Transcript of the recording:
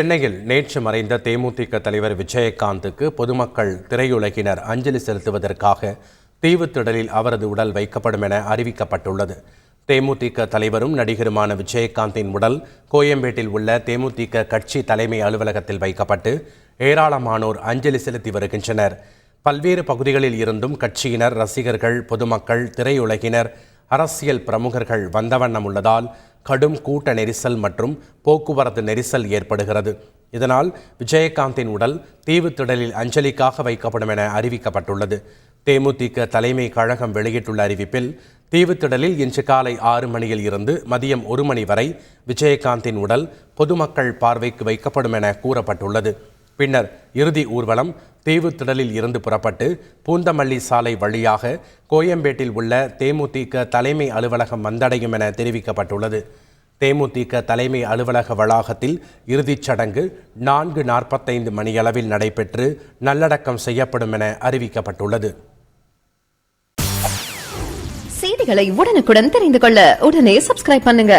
சென்னையில் நேற்று மறைந்த தேமுதிக தலைவர் விஜயகாந்துக்கு பொதுமக்கள் திரையுலகினர் அஞ்சலி செலுத்துவதற்காக தீவுத்திடலில் அவரது உடல் வைக்கப்படும் என அறிவிக்கப்பட்டுள்ளது. தேமுதிக தலைவரும் நடிகருமான விஜயகாந்தின் உடல் கோயம்பேட்டில் உள்ள தேமுதிக கட்சி தலைமை அலுவலகத்தில் வைக்கப்பட்டு ஏராளமானோர் அஞ்சலி செலுத்தி வருகின்றனர். பல்வேறு பகுதிகளில் இருந்தும் கட்சியினர், ரசிகர்கள், பொதுமக்கள், திரையுலகினர், அரசியல் பிரமுகர்கள் வந்த வண்ணம் உள்ளதால் கடும் கூட்ட நெரிசல் மற்றும் போக்குவரத்து நெரிசல் ஏற்படுகிறது. இதனால் விஜயகாந்தின் உடல் தீவுத்திடலில் அஞ்சலிக்காக வைக்கப்படும் என அறிவிக்கப்பட்டுள்ளது. தேமுதிக தலைமை கழகம் வெளியிட்டுள்ள அறிவிப்பில், தீவுத்திடலில் இன்று காலை 6 மணியில் இருந்து மதியம் 1 மணி வரை விஜயகாந்தின் உடல் பொதுமக்கள் பார்வைக்கு வைக்கப்படும் என கூறப்பட்டுள்ளது. பின்னர் இறுதி ஊர்வலம் தீவுத்திடலில் இருந்து புறப்பட்டு பூந்தமல்லி சாலை வழியாக கோயம்பேட்டில் உள்ள தேமுதிக தலைமை அலுவலகம் வந்தடையும் என தெரிவிக்கப்பட்டுள்ளது. தேமுதிக தலைமை அலுவலக வளாகத்தில் இறுதிச் சடங்கு 4:45 மணியளவில் நடைபெற்று நல்லடக்கம் செய்யப்படும் என அறிவிக்கப்பட்டுள்ளது. செய்திகளை உடனுக்குடன் தெரிந்து கொள்ள உடனே சப்ஸ்கிரைப் பண்ணுங்க.